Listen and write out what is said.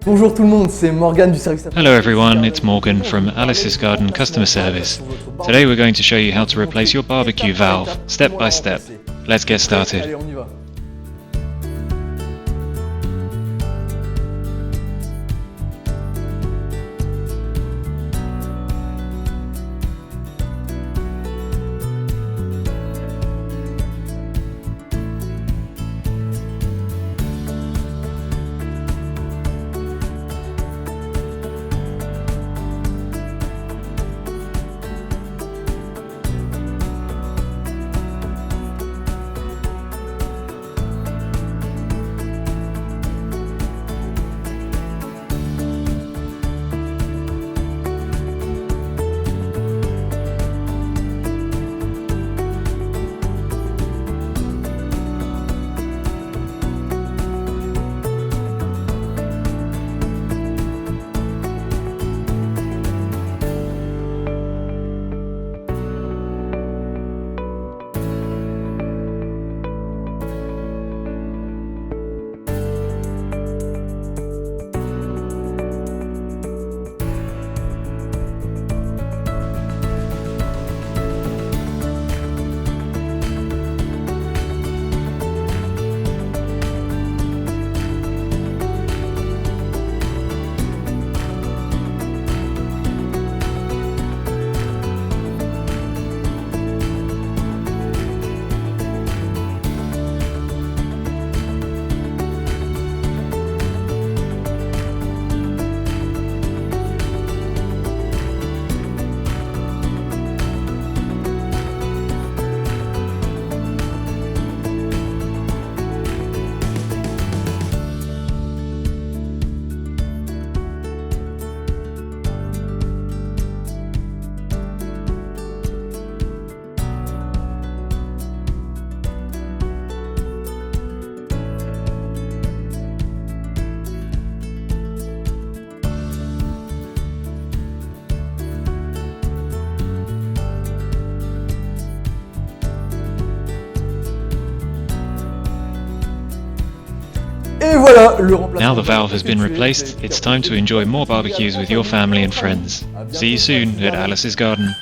Bonjour tout le monde, c'est Morgan du service. Hello everyone, it's Morgan from Alice's Garden Customer Service. Today we're going to show you how to replace your barbecue valve, step by step. Let's get started. Allez, on y va. Et voilà, le remplacement. Now the valve has been replaced, it's time to enjoy more barbecues with your family and friends. See you soon at Alice's Garden.